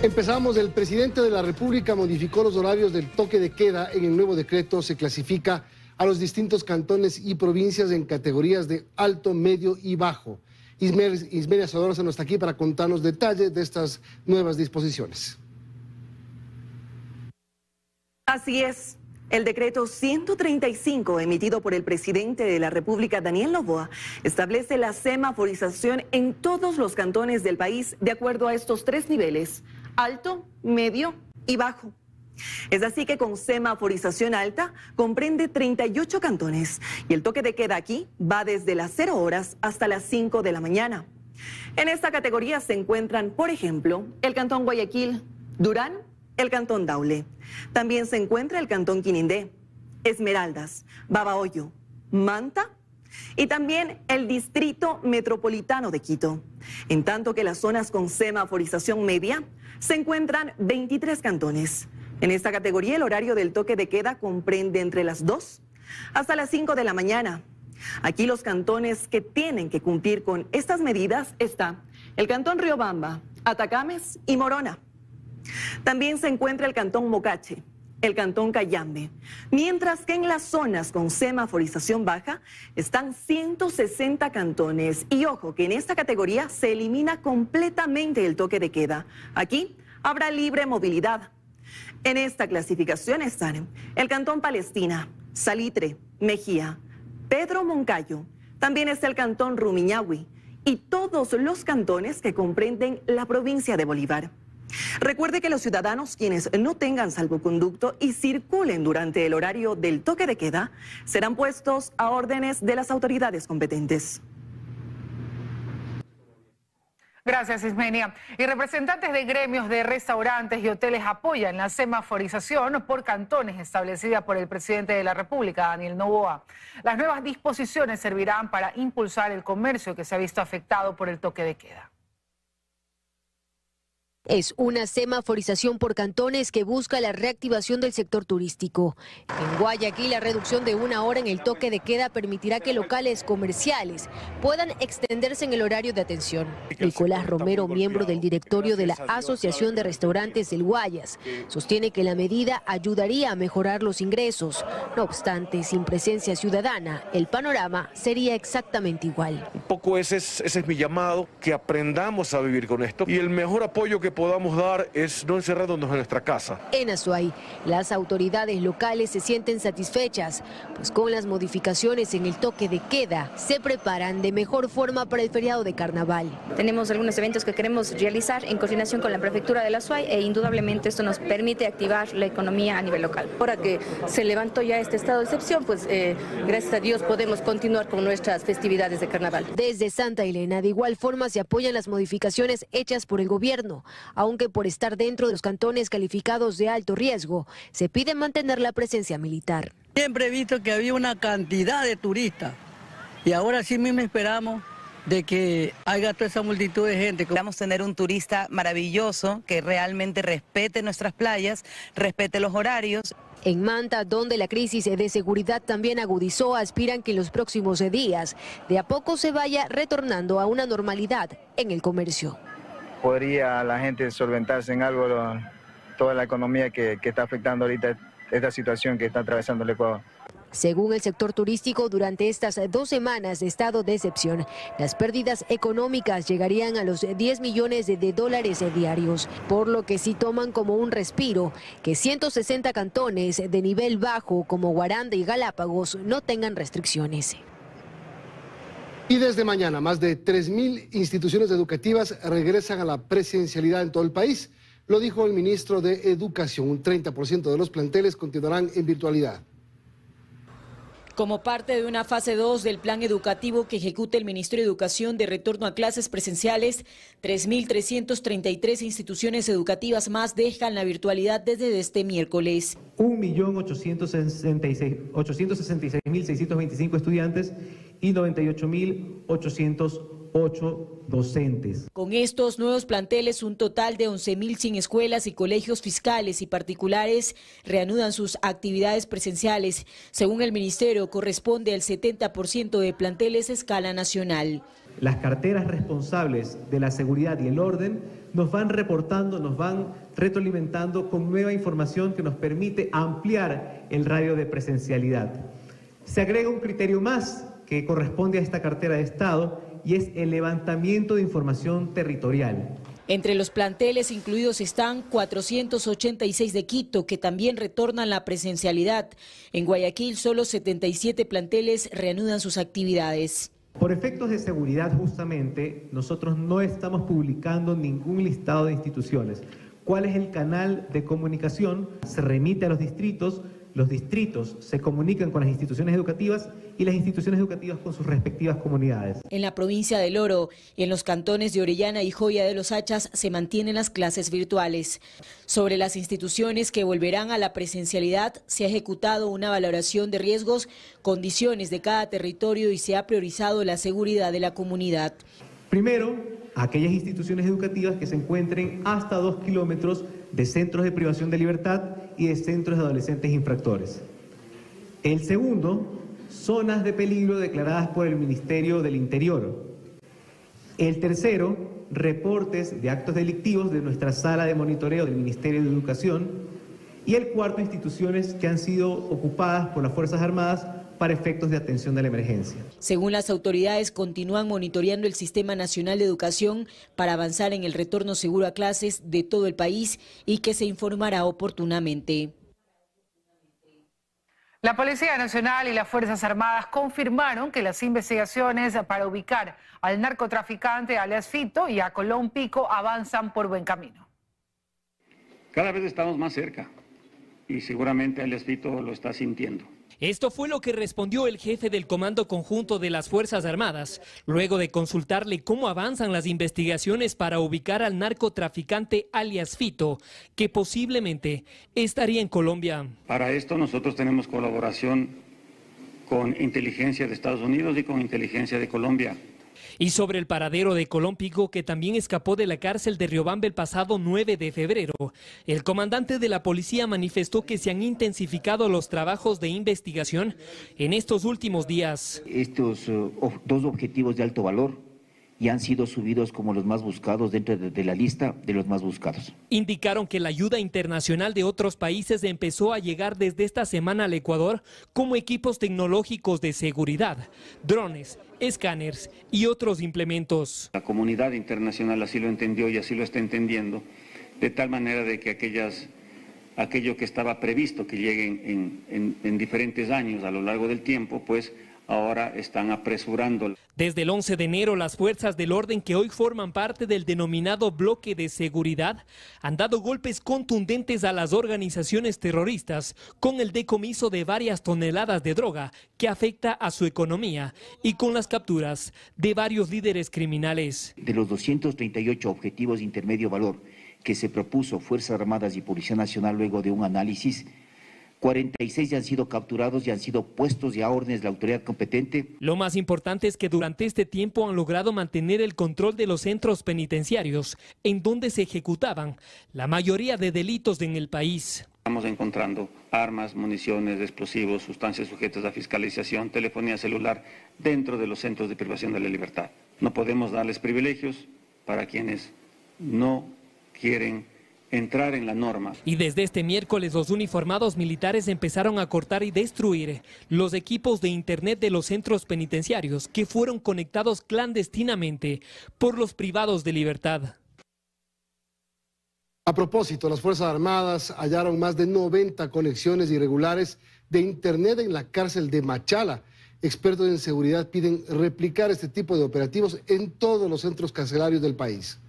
Empezamos, el presidente de la República modificó los horarios del toque de queda. En el nuevo decreto se clasifica a los distintos cantones y provincias en categorías de alto, medio y bajo. Ismeria Sodorosa no está aquí para contarnos detalles de estas nuevas disposiciones. Así es. El decreto 135 emitido por el presidente de la República, Daniel Noboa, establece la semaforización en todos los cantones del país de acuerdo a estos tres niveles: alto, medio y bajo. Es así que con semaforización alta comprende 38 cantones y el toque de queda aquí va desde las 0 horas hasta las 5 de la mañana. En esta categoría se encuentran, por ejemplo, el cantón Guayaquil, Durán, el cantón Daule. También se encuentra el cantón Quinindé, Esmeraldas, Babahoyo, Manta y también el distrito metropolitano de Quito. En tanto que las zonas con semaforización media se encuentran 23 cantones. En esta categoría el horario del toque de queda comprende entre las 2 hasta las 5 de la mañana. Aquí los cantones que tienen que cumplir con estas medidas está el cantón Riobamba, Atacames y Morona. También se encuentra el cantón Mocache, el cantón Cayambe, mientras que en las zonas con semaforización baja están 160 cantones. Y ojo que en esta categoría se elimina completamente el toque de queda. Aquí habrá libre movilidad. En esta clasificación están el cantón Palestina, Salitre, Mejía, Pedro Moncayo, también está el cantón Rumiñahui y todos los cantones que comprenden la provincia de Bolívar. Recuerde que los ciudadanos quienes no tengan salvoconducto y circulen durante el horario del toque de queda serán puestos a órdenes de las autoridades competentes. Gracias, Ismenia. Y representantes de gremios de restaurantes y hoteles apoyan la semaforización por cantones establecida por el presidente de la República, Daniel Noboa. Las nuevas disposiciones servirán para impulsar el comercio que se ha visto afectado por el toque de queda. Es una semaforización por cantones que busca la reactivación del sector turístico. En Guayaquil, la reducción de 1 hora en el toque de queda permitirá que locales comerciales puedan extenderse en el horario de atención. Nicolás Romero, miembro del directorio de la Asociación de Restaurantes del Guayas, sostiene que la medida ayudaría a mejorar los ingresos. No obstante, sin presencia ciudadana, el panorama sería exactamente igual. Un poco ese es mi llamado, que aprendamos a vivir con esto, y el mejor apoyo que podamos dar es no encerrarnos en nuestra casa. En Azuay, las autoridades locales se sienten satisfechas, pues con las modificaciones en el toque de queda se preparan de mejor forma para el feriado de carnaval. Tenemos algunos eventos que queremos realizar en coordinación con la prefectura de Azuay e indudablemente esto nos permite activar la economía a nivel local. Ahora que se levantó ya este estado de excepción, pues gracias a Dios podemos continuar con nuestras festividades de carnaval. Desde Santa Elena, de igual forma se apoyan las modificaciones hechas por el gobierno, aunque por estar dentro de los cantones calificados de alto riesgo, se pide mantener la presencia militar. Siempre he visto que había una cantidad de turistas y ahora sí mismo esperamos de que haya toda esa multitud de gente. Queremos tener un turista maravilloso que realmente respete nuestras playas, respete los horarios. En Manta, donde la crisis de seguridad también agudizó, aspiran que en los próximos días de a poco se vaya retornando a una normalidad en el comercio. ¿Podría la gente solventarse en algo toda la economía que está afectando ahorita esta situación que está atravesando el Ecuador? Según el sector turístico, durante estas 2 semanas de estado de excepción, las pérdidas económicas llegarían a los 10 millones de dólares diarios, por lo que sí toman como un respiro que 160 cantones de nivel bajo como Guaranda y Galápagos no tengan restricciones. Y desde mañana, más de 3.000 instituciones educativas regresan a la presencialidad en todo el país. Lo dijo el ministro de Educación. Un 30% de los planteles continuarán en virtualidad. Como parte de una fase 2 del plan educativo que ejecuta el Ministerio de Educación de retorno a clases presenciales, 3.333 instituciones educativas más dejan la virtualidad desde este miércoles. 1.866.625 estudiantes y 98.808 docentes. Con estos nuevos planteles, un total de 11.100 escuelas y colegios fiscales y particulares reanudan sus actividades presenciales. Según el ministerio, corresponde al 70% de planteles a escala nacional. las carteras responsables de la seguridad y el orden nos van reportando, nos van retroalimentando con nueva información que nos permite ampliar el radio de presencialidad. Se agrega un criterio más que corresponde a esta cartera de Estado y es el levantamiento de información territorial. Entre los planteles incluidos están 486 de Quito, que también retornan la presencialidad. En Guayaquil, solo 77 planteles reanudan sus actividades. Por efectos de seguridad, justamente, nosotros no estamos publicando ningún listado de instituciones. ¿Cuál es el canal de comunicación? Se remite a los distritos se comunican con las instituciones educativas y las instituciones educativas con sus respectivas comunidades. En la provincia del Oro y en los cantones de Orellana y Joya de los Hachas se mantienen las clases virtuales. Sobre las instituciones que volverán a la presencialidad, se ha ejecutado una valoración de riesgos, condiciones de cada territorio y se ha priorizado la seguridad de la comunidad. Primero, aquellas instituciones educativas que se encuentren hasta 2 kilómetros de centros de privación de libertad y de centros de adolescentes infractores. El segundo, zonas de peligro declaradas por el Ministerio del Interior. El tercero, reportes de actos delictivos de nuestra sala de monitoreo del Ministerio de Educación. Y el cuarto, instituciones que han sido ocupadas por las Fuerzas Armadas para efectos de atención de la emergencia. Según las autoridades, continúan monitoreando el Sistema Nacional de Educación para avanzar en el retorno seguro a clases de todo el país y que se informará oportunamente. La Policía Nacional y las Fuerzas Armadas confirmaron que las investigaciones para ubicar al narcotraficante alias Fito y a Colón Pico avanzan por buen camino. Cada vez estamos más cerca y seguramente alias Fito lo está sintiendo. Esto fue lo que respondió el jefe del Comando Conjunto de las Fuerzas Armadas, luego de consultarle cómo avanzan las investigaciones para ubicar al narcotraficante alias Fito, que posiblemente estaría en Colombia. Para esto nosotros tenemos colaboración con inteligencia de Estados Unidos y con inteligencia de Colombia. Y sobre el paradero de Colón Pico, que también escapó de la cárcel de Riobamba el pasado 9 de febrero, el comandante de la policía manifestó que se han intensificado los trabajos de investigación en estos últimos días. Estos dos objetivos de alto valor y han sido subidos como los más buscados dentro de la lista de los más buscados. Indicaron que la ayuda internacional de otros países empezó a llegar desde esta semana al Ecuador, como equipos tecnológicos de seguridad, drones, escáneres y otros implementos. La comunidad internacional así lo entendió y así lo está entendiendo, de tal manera de que aquello que estaba previsto que lleguen en diferentes años a lo largo del tiempo, pues ahora están apresurando. Desde el 11 de enero, las fuerzas del orden que hoy forman parte del denominado bloque de seguridad han dado golpes contundentes a las organizaciones terroristas con el decomiso de varias toneladas de droga que afecta a su economía y con las capturas de varios líderes criminales. De los 238 objetivos de intermedio valor que se propuso Fuerzas Armadas y Policía Nacional luego de un análisis, 46 ya han sido capturados y han sido puestos ya a órdenes de la autoridad competente. Lo más importante es que durante este tiempo han logrado mantener el control de los centros penitenciarios en donde se ejecutaban la mayoría de delitos en el país. Estamos encontrando armas, municiones, explosivos, sustancias sujetas a fiscalización, telefonía celular dentro de los centros de privación de la libertad. No podemos darles privilegios para quienes no quieren entrar en la norma. Y desde este miércoles los uniformados militares empezaron a cortar y destruir los equipos de internet de los centros penitenciarios que fueron conectados clandestinamente por los privados de libertad. A propósito, las Fuerzas Armadas hallaron más de 90 conexiones irregulares de internet en la cárcel de Machala. Expertos en seguridad piden replicar este tipo de operativos en todos los centros carcelarios del país.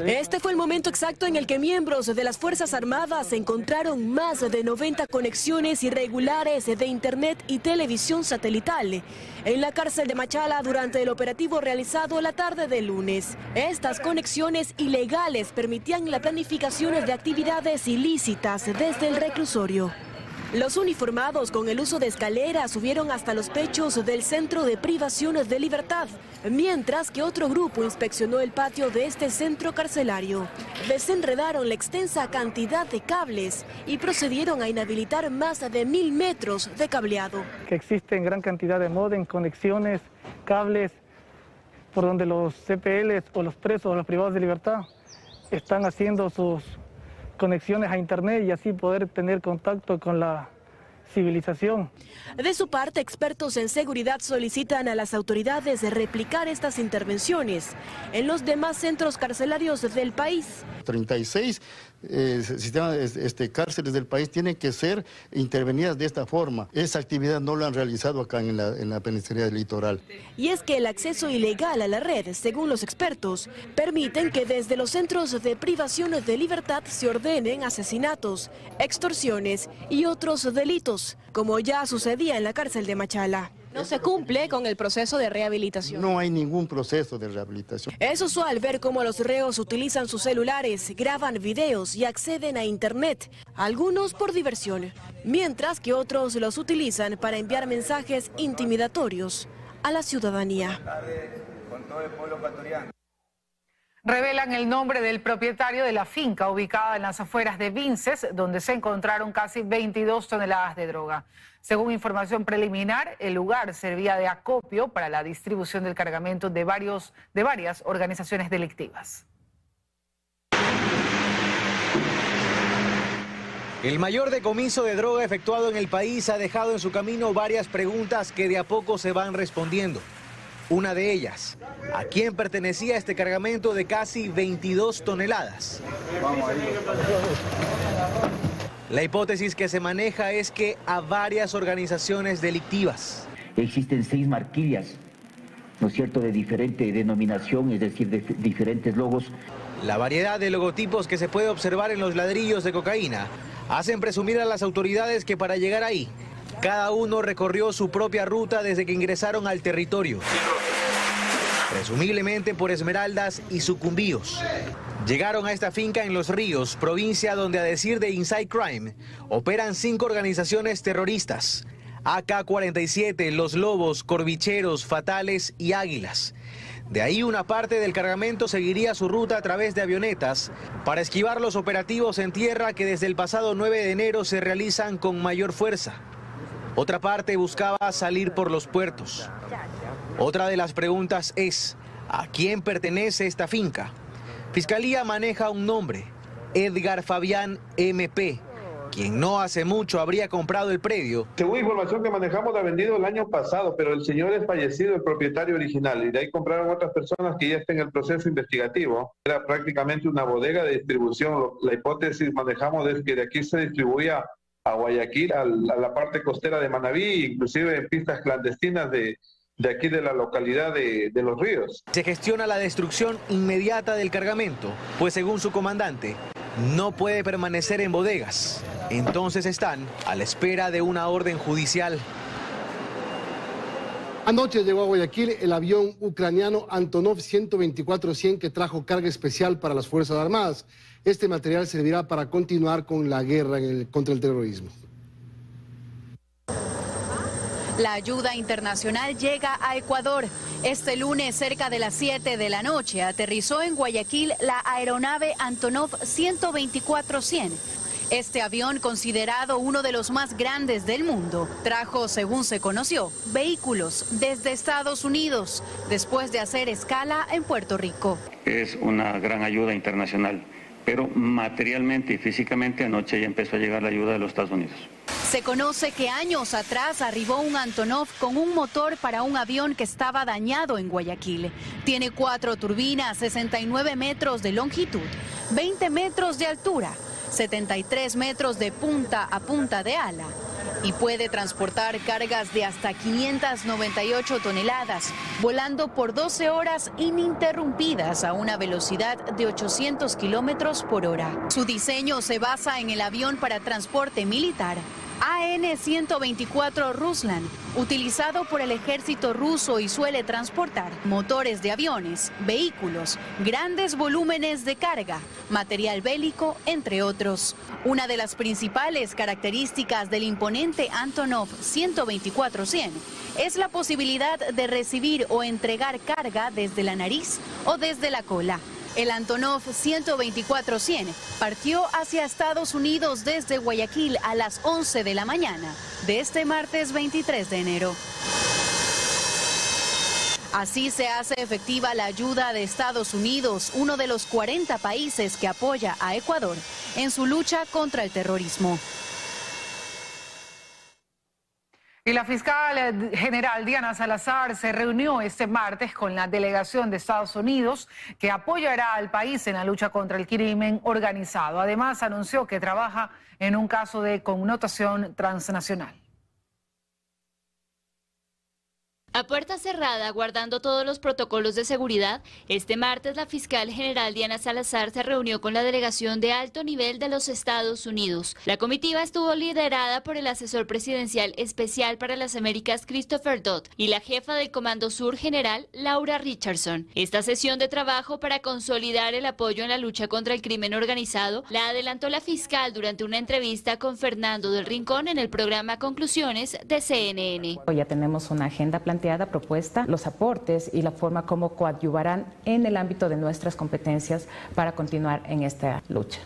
Este fue el momento exacto en el que miembros de las Fuerzas Armadas encontraron más de 90 conexiones irregulares de internet y televisión satelital en la cárcel de Machala durante el operativo realizado la tarde del lunes. Estas conexiones ilegales permitían la planificación de actividades ilícitas desde el reclusorio. Los uniformados con el uso de escaleras subieron hasta los techos del Centro de Privación de Libertad, mientras que otro grupo inspeccionó el patio de este centro carcelario. Desenredaron la extensa cantidad de cables y procedieron a inhabilitar más de 1000 metros de cableado. Que existen gran cantidad de módem, conexiones, cables, por donde los CPLs o los presos o los privados de libertad están haciendo sus conexiones a internet y así poder tener contacto con la civilización. De su parte, expertos en seguridad solicitan a las autoridades replicar estas intervenciones en los demás centros carcelarios del país. 36 cárceles del país tienen que ser intervenidas de esta forma. Esa actividad no la han realizado acá en la penitenciaría del Litoral. Y es que el acceso ilegal a la red, según los expertos, permiten que desde los centros de privación de libertad se ordenen asesinatos, extorsiones y otros delitos, como ya sucedía en la cárcel de Machala. No se cumple con el proceso de rehabilitación. No hay ningún proceso de rehabilitación. Es usual ver cómo los reos utilizan sus celulares, graban videos y acceden a internet, algunos por diversión, mientras que otros los utilizan para enviar mensajes intimidatorios a la ciudadanía. Revelan el nombre del propietario de la finca ubicada en las afueras de Vinces, donde se encontraron casi 22 toneladas de droga. Según información preliminar, el lugar servía de acopio para la distribución del cargamento de varias organizaciones delictivas. El mayor decomiso de droga efectuado en el país ha dejado en su camino varias preguntas que de a poco se van respondiendo. Una de ellas, ¿a quién pertenecía este cargamento de casi 22 toneladas? La hipótesis que se maneja es que a varias organizaciones delictivas. Existen 6 marquillas, ¿no es cierto?, de diferente denominación, es decir, de diferentes logos. La variedad de logotipos que se puede observar en los ladrillos de cocaína hacen presumir a las autoridades que para llegar ahí, cada uno recorrió su propia ruta desde que ingresaron al territorio, presumiblemente por Esmeraldas y Sucumbíos. Llegaron a esta finca en Los Ríos, provincia donde, a decir de Inside Crime, operan 5 organizaciones terroristas: AK-47, Los Lobos, Corbicheros, Fatales y Águilas. De ahí una parte del cargamento seguiría su ruta a través de avionetas para esquivar los operativos en tierra que desde el pasado 9 de enero se realizan con mayor fuerza. Otra parte buscaba salir por los puertos. Otra de las preguntas es, ¿a quién pertenece esta finca? Fiscalía maneja un nombre, Edgar Fabián MP, quien no hace mucho habría comprado el predio. Según información que manejamos, la ha vendido el año pasado, pero el señor es fallecido, el propietario original, y de ahí compraron otras personas que ya están en el proceso investigativo. Era prácticamente una bodega de distribución. La hipótesis manejamos es que de aquí se distribuía a Guayaquil, a la parte costera de Manabí, inclusive en pistas clandestinas de aquí de la localidad de Los Ríos. Se gestiona la destrucción inmediata del cargamento, pues según su comandante, no puede permanecer en bodegas. Entonces están a la espera de una orden judicial. Anoche llegó a Guayaquil el avión ucraniano Antonov 124-100 que trajo carga especial para las Fuerzas Armadas. Este material servirá para continuar con la guerra contra el terrorismo. La ayuda internacional llega a Ecuador. Este lunes, cerca de las 7 de la noche, aterrizó en Guayaquil la aeronave Antonov 124-100. Este avión, considerado uno de los más grandes del mundo, trajo, según se conoció, vehículos desde Estados Unidos, después de hacer escala en Puerto Rico. Es una gran ayuda internacional, pero materialmente y físicamente anoche ya empezó a llegar la ayuda de los Estados Unidos. Se conoce que años atrás arribó un Antonov con un motor para un avión que estaba dañado en Guayaquil. Tiene 4 turbinas, 69 metros de longitud, 20 metros de altura, 73 metros de punta a punta de ala y puede transportar cargas de hasta 598 toneladas, volando por 12 horas ininterrumpidas a una velocidad de 800 kilómetros por hora. Su diseño se basa en el avión para transporte militar AN-124 Ruslan, utilizado por el ejército ruso y suele transportar motores de aviones, vehículos, grandes volúmenes de carga, material bélico, entre otros. Una de las principales características del imponente Antonov 124-100 es la posibilidad de recibir o entregar carga desde la nariz o desde la cola. El Antonov 124-100 partió hacia Estados Unidos desde Guayaquil a las 11 de la mañana de este martes 23 de enero. Así se hace efectiva la ayuda de Estados Unidos, uno de los 40 países que apoya a Ecuador en su lucha contra el terrorismo. Y la fiscal general Diana Salazar se reunió este martes con la delegación de Estados Unidos que apoyará al país en la lucha contra el crimen organizado. Además, anunció que trabaja en un caso de connotación transnacional. A puerta cerrada, guardando todos los protocolos de seguridad, este martes la fiscal general Diana Salazar se reunió con la delegación de alto nivel de los Estados Unidos. La comitiva estuvo liderada por el asesor presidencial especial para las Américas, Christopher Dodd, y la jefa del Comando Sur general, Laura Richardson. Esta sesión de trabajo para consolidar el apoyo en la lucha contra el crimen organizado la adelantó la fiscal durante una entrevista con Fernando del Rincón en el programa Conclusiones de CNN. Ya tenemos una agenda planteada, propuesta, los aportes y la forma como coadyuvarán en el ámbito de nuestras competencias para continuar en esta lucha.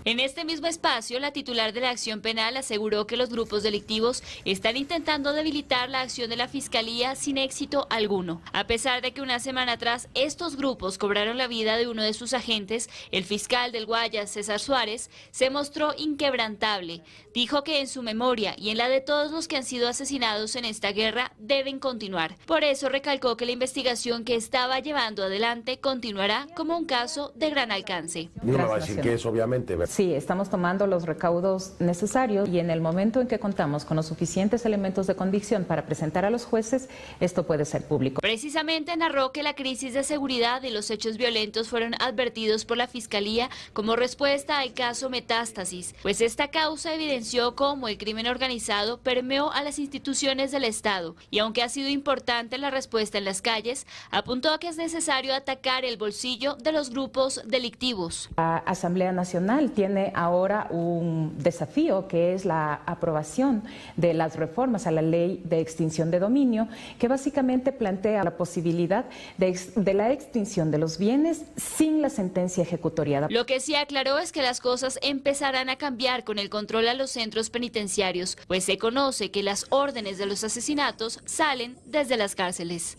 En este mismo espacio, la titular de la acción penal aseguró que los grupos delictivos están intentando debilitar la acción de la Fiscalía sin éxito alguno. A pesar de que una semana atrás estos grupos cobraron la vida de uno de sus agentes, el fiscal del Guayas, César Suárez, se mostró inquebrantable. Dijo que en su memoria y en la de todos los que han sido asesinados en esta guerra deben continuar. Por eso recalcó que la investigación que estaba llevando adelante continuará como un caso de gran alcance. No me va a decir que es obviamente. Sí, estamos tomando los recaudos necesarios y en el momento en que contamos con los suficientes elementos de convicción para presentar a los jueces, esto puede ser público. Precisamente narró que la crisis de seguridad y los hechos violentos fueron advertidos por la Fiscalía como respuesta al caso Metástasis, pues esta causa evidenció cómo el crimen organizado permeó a las instituciones del Estado y aunque ha sido importante la respuesta en las calles, apuntó que es necesario atacar el bolsillo de los grupos delictivos. La Asamblea Nacional tiene ahora un desafío que es la aprobación de las reformas a la ley de extinción de dominio, que básicamente plantea la posibilidad de la extinción de los bienes sin la sentencia ejecutoriada. Lo que sí aclaró es que las cosas empezarán a cambiar con el control a los centros penitenciarios, pues se conoce que las órdenes de los asesinatos salen desde las cárceles.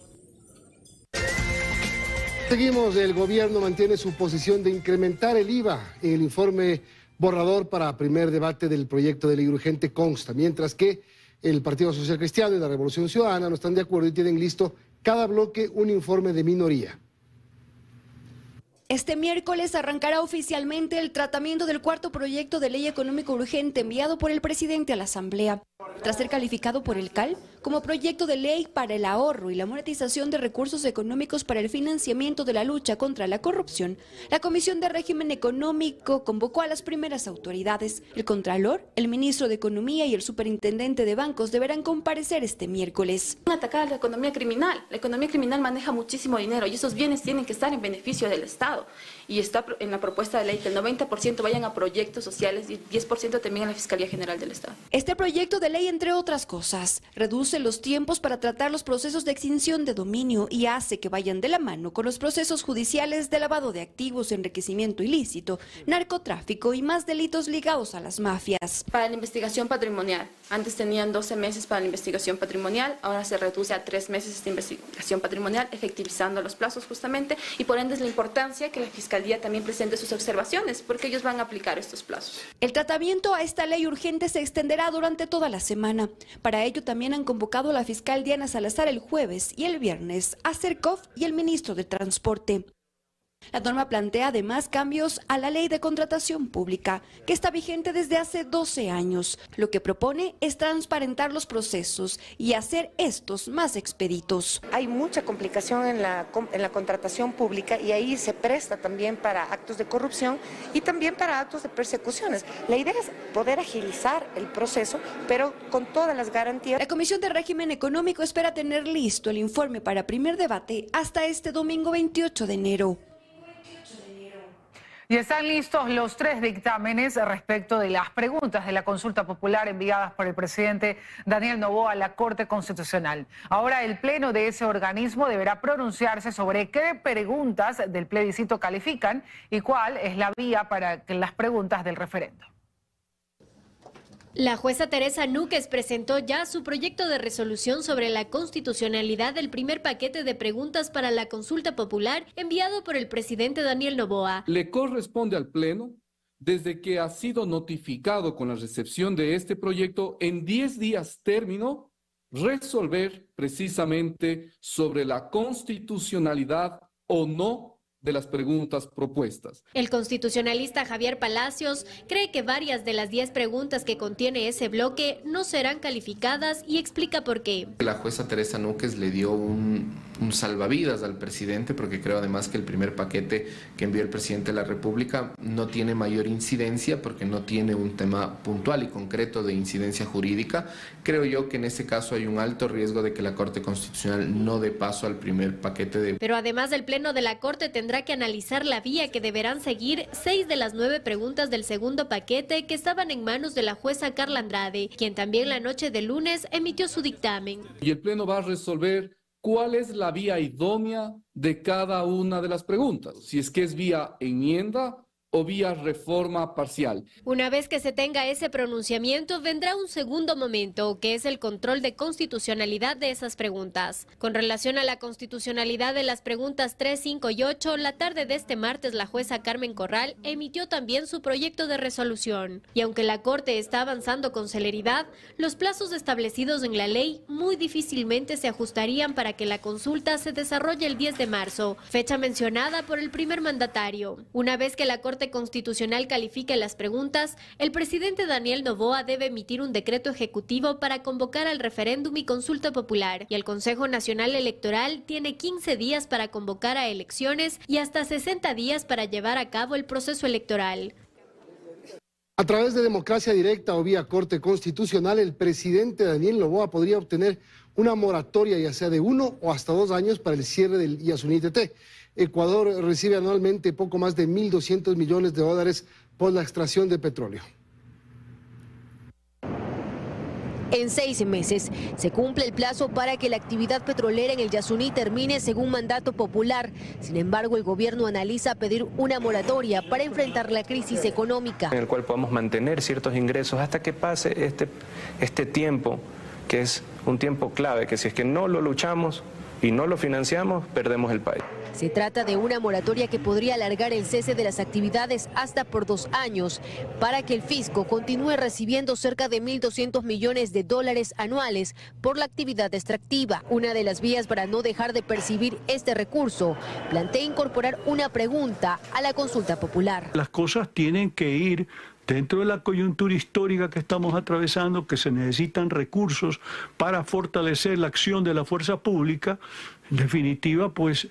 Seguimos, el gobierno mantiene su posición de incrementar el IVA. En el informe borrador para primer debate del proyecto de ley urgente consta, mientras que el Partido Social Cristiano y la Revolución Ciudadana no están de acuerdo y tienen listo cada bloque un informe de minoría. Este miércoles arrancará oficialmente el tratamiento del cuarto proyecto de ley económico urgente enviado por el presidente a la Asamblea. Tras ser calificado por el CAL como proyecto de ley para el ahorro y la monetización de recursos económicos para el financiamiento de la lucha contra la corrupción, la Comisión de Régimen Económico convocó a las primeras autoridades. El Contralor, el Ministro de Economía y el Superintendente de Bancos deberán comparecer este miércoles. Atacar a la economía criminal. La economía criminal maneja muchísimo dinero y esos bienes tienen que estar en beneficio del Estado. Y está en la propuesta de ley que el 90% vayan a proyectos sociales y 10% también a la Fiscalía General del Estado. Este proyecto de ley, entre otras cosas, reduce los tiempos para tratar los procesos de extinción de dominio y hace que vayan de la mano con los procesos judiciales de lavado de activos, enriquecimiento ilícito, narcotráfico y más delitos ligados a las mafias. Para la investigación patrimonial, antes tenían 12 meses para la investigación patrimonial, ahora se reduce a 3 meses esta investigación patrimonial, efectivizando los plazos justamente, y por ende es la importancia que la Fiscalía también presente sus observaciones, porque ellos van a aplicar estos plazos. El tratamiento a esta ley urgente se extenderá durante toda la semana. Para ello también han convocado a la fiscal Diana Salazar el jueves y el viernes, a Cercov y el ministro de Transporte. La norma plantea además cambios a la ley de contratación pública, que está vigente desde hace 12 años. Lo que propone es transparentar los procesos y hacer estos más expeditos. Hay mucha complicación en la contratación pública y ahí se presta también para actos de corrupción y también para actos de persecuciones. La idea es poder agilizar el proceso, pero con todas las garantías. La Comisión de Régimen Económico espera tener listo el informe para primer debate hasta este domingo 28 de enero. Y están listos los 3 dictámenes respecto de las preguntas de la consulta popular enviadas por el presidente Daniel Noboa a la Corte Constitucional. Ahora el pleno de ese organismo deberá pronunciarse sobre qué preguntas del plebiscito califican y cuál es la vía para que las preguntas del referendo. La jueza Teresa Núquez presentó ya su proyecto de resolución sobre la constitucionalidad del primer paquete de preguntas para la consulta popular enviado por el presidente Daniel Noboa. Le corresponde al Pleno, desde que ha sido notificado con la recepción de este proyecto, en 10 días término, resolver precisamente sobre la constitucionalidad o no de las preguntas propuestas. El constitucionalista Javier Palacios cree que varias de las 10 preguntas que contiene ese bloque no serán calificadas y explica por qué. La jueza Teresa Núquez le dio un salvavidas al presidente, porque creo además que el primer paquete que envió el presidente de la República no tiene mayor incidencia porque no tiene un tema puntual y concreto de incidencia jurídica. Creo yo que en este caso hay un alto riesgo de que la Corte Constitucional no dé paso al primer paquete de... Pero además del Pleno de la Corte tendrá que analizar la vía que deberán seguir 6 de las 9 preguntas del segundo paquete que estaban en manos de la jueza Carla Andrade, quien también la noche del lunes emitió su dictamen. Y el Pleno va a resolver cuál es la vía idónea de cada una de las preguntas, si es que es vía enmienda o vía reforma parcial. Una vez que se tenga ese pronunciamiento, vendrá un segundo momento, que es el control de constitucionalidad de esas preguntas. Con relación a la constitucionalidad de las preguntas 3, 5 y 8, la tarde de este martes la jueza Carmen Corral emitió también su proyecto de resolución. Y aunque la Corte está avanzando con celeridad, los plazos establecidos en la ley muy difícilmente se ajustarían para que la consulta se desarrolle el 10 de marzo, fecha mencionada por el primer mandatario. Una vez que la Corte Constitucional califique las preguntas, el presidente Daniel Noboa debe emitir un decreto ejecutivo para convocar al referéndum y consulta popular, y el Consejo Nacional Electoral tiene 15 días para convocar a elecciones y hasta 60 días para llevar a cabo el proceso electoral. A través de democracia directa o vía Corte Constitucional, el presidente Daniel Noboa podría obtener una moratoria, ya sea de 1 o hasta 2 años, para el cierre del Yasuní-TT. Ecuador recibe anualmente poco más de 1.200 millones de dólares por la extracción de petróleo. En 6 meses se cumple el plazo para que la actividad petrolera en el Yasuní termine según mandato popular. Sin embargo, el gobierno analiza pedir una moratoria para enfrentar la crisis económica, en el cual podamos mantener ciertos ingresos hasta que pase este tiempo, que es un tiempo clave, que si es que no lo luchamos y no lo financiamos, perdemos el país. Se trata de una moratoria que podría alargar el cese de las actividades hasta por 2 años para que el fisco continúe recibiendo cerca de 1.200 millones de dólares anuales por la actividad extractiva. Una de las vías para no dejar de percibir este recurso plantea incorporar una pregunta a la consulta popular. Las cosas tienen que ir dentro de la coyuntura histórica que estamos atravesando, que se necesitan recursos para fortalecer la acción de la fuerza pública. En definitiva, pues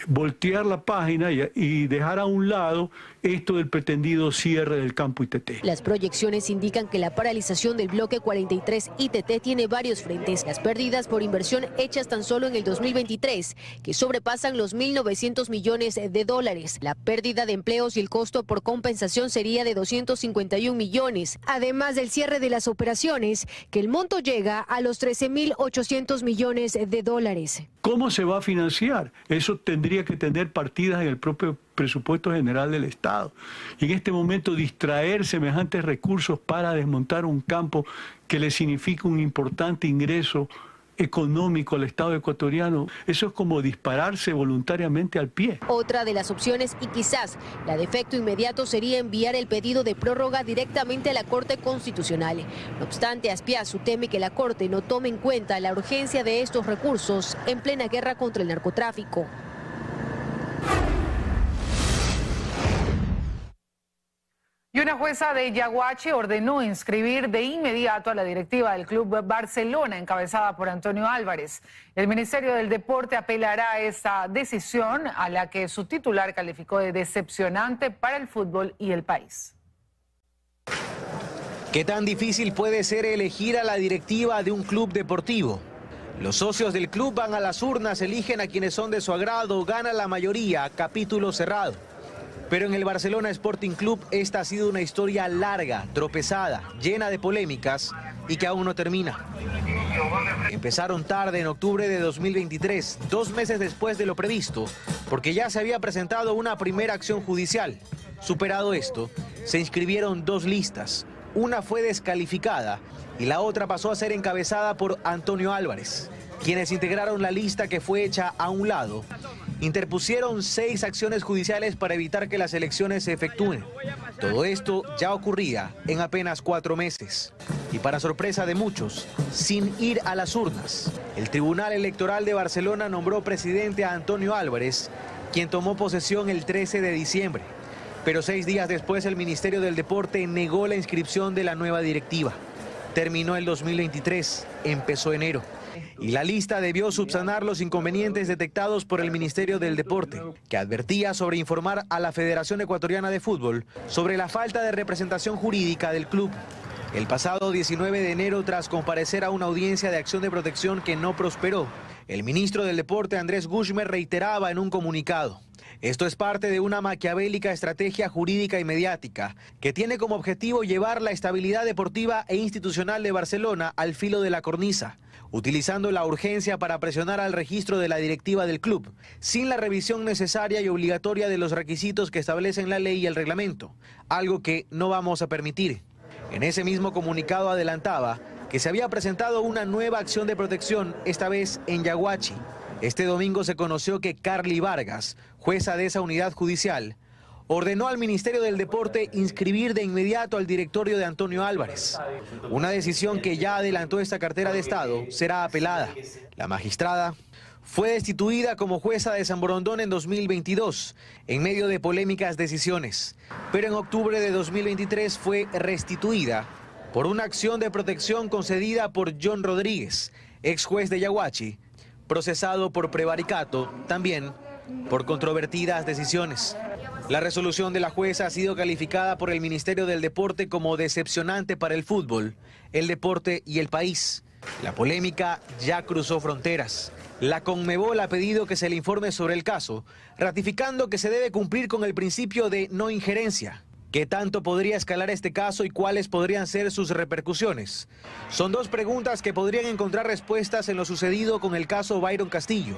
voltear la página y dejar a un lado esto del pretendido cierre del campo ITT. Las proyecciones indican que la paralización del bloque 43 ITT tiene varios frentes. Las pérdidas por inversión hechas tan solo en el 2023, que sobrepasan los 1.900 millones de dólares. La pérdida de empleos y el costo por compensación sería de 251 millones. Además del cierre de las operaciones, que el monto llega a los 13.800 millones de dólares. ¿Cómo se va a financiar? Eso tendría que tener partidas en el propio presupuesto general del Estado. Y en este momento distraer semejantes recursos para desmontar un campo que le significa un importante ingreso económico al Estado ecuatoriano, eso es como dispararse voluntariamente al pie. Otra de las opciones, y quizás la de efecto inmediato, sería enviar el pedido de prórroga directamente a la Corte Constitucional. No obstante, Azpiazu teme que la Corte no tome en cuenta la urgencia de estos recursos en plena guerra contra el narcotráfico. Y una jueza de Yaguachi ordenó inscribir de inmediato a la directiva del Club Barcelona, encabezada por Antonio Álvarez. El Ministerio del Deporte apelará a esta decisión, a la que su titular calificó de decepcionante para el fútbol y el país. ¿Qué tan difícil puede ser elegir a la directiva de un club deportivo? Los socios del club van a las urnas, eligen a quienes son de su agrado, gana la mayoría, capítulo cerrado. Pero en el Barcelona Sporting Club esta ha sido una historia larga, tropezada, llena de polémicas y que aún no termina. Empezaron tarde en octubre de 2023, 2 meses después de lo previsto, porque ya se había presentado una primera acción judicial. Superado esto, se inscribieron 2 listas. Una fue descalificada y la otra pasó a ser encabezada por Antonio Álvarez. Quienes integraron la lista que fue hecha a un lado interpusieron 6 acciones judiciales para evitar que las elecciones se efectúen. Todo esto ya ocurría en apenas 4 meses. Y para sorpresa de muchos, sin ir a las urnas, el Tribunal Electoral de Barcelona nombró presidente a Antonio Álvarez, quien tomó posesión el 13 de diciembre. Pero 6 días después el Ministerio del Deporte negó la inscripción de la nueva directiva. Terminó el 2023, empezó enero. Y la lista debió subsanar los inconvenientes detectados por el Ministerio del Deporte, que advertía sobre informar a la Federación Ecuatoriana de Fútbol sobre la falta de representación jurídica del club. El pasado 19 de enero, tras comparecer a una audiencia de acción de protección que no prosperó, el ministro del Deporte, Andrés Guzmán, reiteraba en un comunicado: esto es parte de una maquiavélica estrategia jurídica y mediática que tiene como objetivo llevar la estabilidad deportiva e institucional de Barcelona al filo de la cornisa, utilizando la urgencia para presionar al registro de la directiva del club, sin la revisión necesaria y obligatoria de los requisitos que establecen la ley y el reglamento, algo que no vamos a permitir. En ese mismo comunicado adelantaba que se había presentado una nueva acción de protección, esta vez en Yaguachi. Este domingo se conoció que Carly Vargas, jueza de esa unidad judicial, ordenó al Ministerio del Deporte inscribir de inmediato al directorio de Antonio Álvarez. Una decisión que ya adelantó esta cartera de Estado será apelada. La magistrada fue destituida como jueza de San Borondón en 2022, en medio de polémicas decisiones. Pero en octubre de 2023 fue restituida por una acción de protección concedida por John Rodríguez, ex juez de Yaguachi, procesado por prevaricato, también por controvertidas decisiones. La resolución de la jueza ha sido calificada por el Ministerio del Deporte como decepcionante para el fútbol, el deporte y el país. La polémica ya cruzó fronteras. La Conmebol ha pedido que se le informe sobre el caso, ratificando que se debe cumplir con el principio de no injerencia. ¿Qué tanto podría escalar este caso y cuáles podrían ser sus repercusiones? Son 2 preguntas que podrían encontrar respuestas en lo sucedido con el caso Byron Castillo,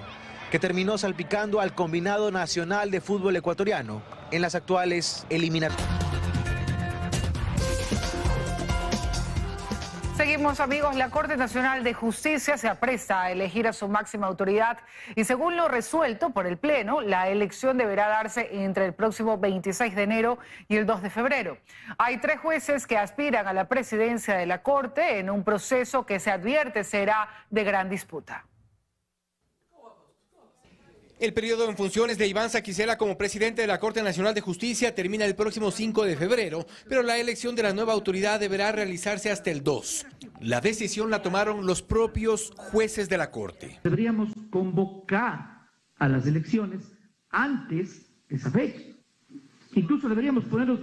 que terminó salpicando al combinado nacional de fútbol ecuatoriano en las actuales eliminatorias. Seguimos, amigos. La Corte Nacional de Justicia se apresta a elegir a su máxima autoridad y, según lo resuelto por el Pleno, la elección deberá darse entre el próximo 26 de enero y el 2 de febrero. Hay 3 jueces que aspiran a la presidencia de la Corte en un proceso que se advierte será de gran disputa. El periodo en funciones de Iván Saquicela como presidente de la Corte Nacional de Justicia termina el próximo 5 de febrero, pero la elección de la nueva autoridad deberá realizarse hasta el 2. La decisión la tomaron los propios jueces de la Corte. Deberíamos convocar a las elecciones antes de esa fecha. Incluso deberíamos ponerlos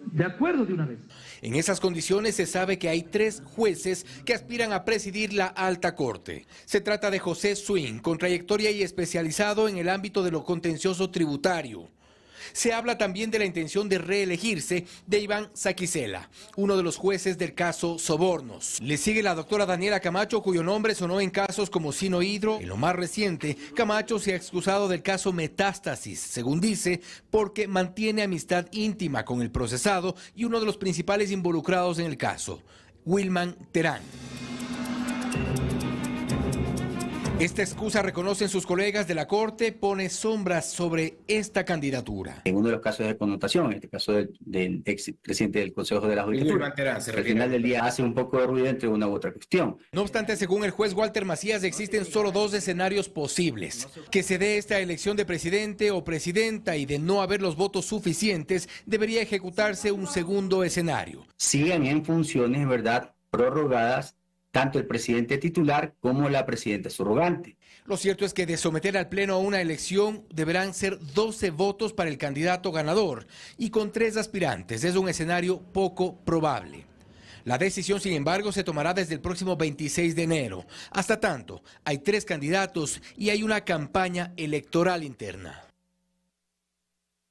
de acuerdo de una vez. En esas condiciones se sabe que hay 3 jueces que aspiran a presidir la Alta Corte. Se trata de José Swing, con trayectoria y especializado en el ámbito de lo contencioso tributario. Se habla también de la intención de reelegirse de Iván Saquicela, uno de los jueces del caso Sobornos. Le sigue la doctora Daniela Camacho, cuyo nombre sonó en casos como Sino Hidro. En lo más reciente, Camacho se ha excusado del caso Metástasis, según dice, porque mantiene amistad íntima con el procesado y uno de los principales involucrados en el caso, Wilman Terán. Esta excusa, reconocen sus colegas de la Corte, pone sombras sobre esta candidatura. En uno de los casos de connotación, en este caso del expresidente del Consejo de la Judicatura, al final del día hace un poco de ruido entre una u otra cuestión. No obstante, según el juez Walter Macías, existen solo dos escenarios posibles. Que se dé esta elección de presidente o presidenta y de no haber los votos suficientes, debería ejecutarse un segundo escenario. Siguen en funciones, ¿verdad?, prorrogadas tanto el presidente titular como la presidenta subrogante. Lo cierto es que de someter al Pleno a una elección deberán ser 12 votos para el candidato ganador y con 3 aspirantes. Es un escenario poco probable. La decisión, sin embargo, se tomará desde el próximo 26 de enero. Hasta tanto, hay 3 candidatos y hay una campaña electoral interna.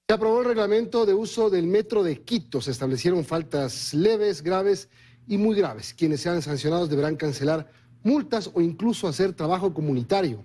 Se aprobó el reglamento de uso del metro de Quito. Se establecieron faltas leves, graves y muy graves. Quienes sean sancionados deberán cancelar multas o incluso hacer trabajo comunitario.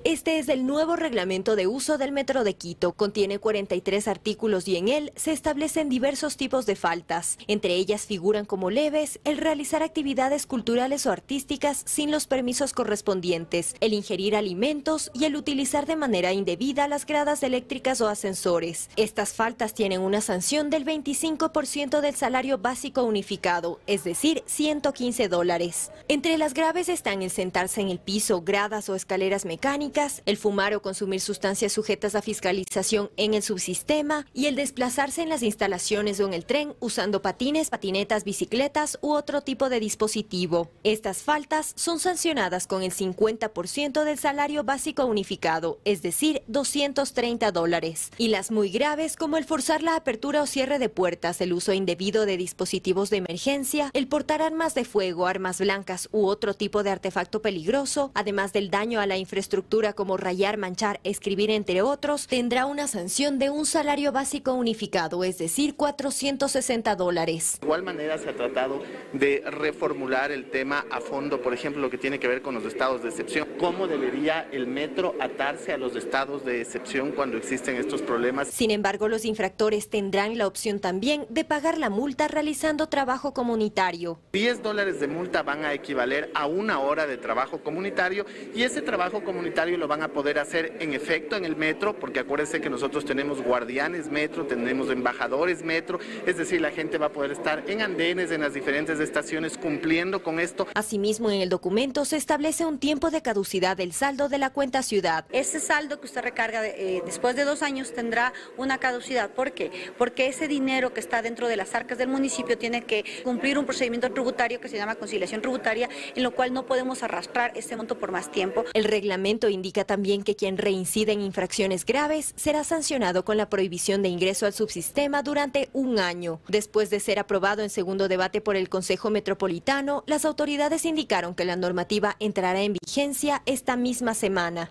Este es el nuevo reglamento de uso del Metro de Quito. Contiene 43 artículos y en él se establecen diversos tipos de faltas. Entre ellas figuran como leves el realizar actividades culturales o artísticas sin los permisos correspondientes, el ingerir alimentos y el utilizar de manera indebida las gradas eléctricas o ascensores. Estas faltas tienen una sanción del 25% del salario básico unificado, es decir, $115. Entre las graves están el sentarse en el piso, gradas o escaleras mecánicas, el fumar o consumir sustancias sujetas a fiscalización en el subsistema y el desplazarse en las instalaciones o en el tren usando patines, patinetas, bicicletas u otro tipo de dispositivo. Estas faltas son sancionadas con el 50% del salario básico unificado, es decir, $230. Y las muy graves, como el forzar la apertura o cierre de puertas, el uso indebido de dispositivos de emergencia, el portar armas de fuego, armas blancas u otro tipo de artefacto peligroso, además del daño a la infraestructura como rayar, manchar, escribir, entre otros, tendrá una sanción de un salario básico unificado, es decir, $460. De igual manera se ha tratado de reformular el tema a fondo, por ejemplo, lo que tiene que ver con los estados de excepción. ¿Cómo debería el metro atarse a los estados de excepción cuando existen estos problemas? Sin embargo, los infractores tendrán la opción también de pagar la multa realizando trabajo comunitario. $10 de multa van a equivaler a 1 hora de trabajo comunitario y ese trabajo comunitario lo van a poder hacer en efecto en el metro, porque acuérdense que nosotros tenemos guardianes metro, tenemos embajadores metro, es decir, la gente va a poder estar en andenes, en las diferentes estaciones cumpliendo con esto. Asimismo, en el documento se establece un tiempo de caducidad del saldo de la cuenta ciudad. Ese saldo que usted recarga después de 2 años tendrá una caducidad. ¿Por qué? Porque ese dinero que está dentro de las arcas del municipio tiene que cumplir un procedimiento tributario que se llama conciliación tributaria, en lo cual no podemos arrastrar ese monto por más tiempo. El reglamento indica también que quien reincide en infracciones graves será sancionado con la prohibición de ingreso al subsistema durante 1 año. Después de ser aprobado en segundo debate por el Consejo Metropolitano, las autoridades indicaron que la normativa entrará en vigencia esta misma semana.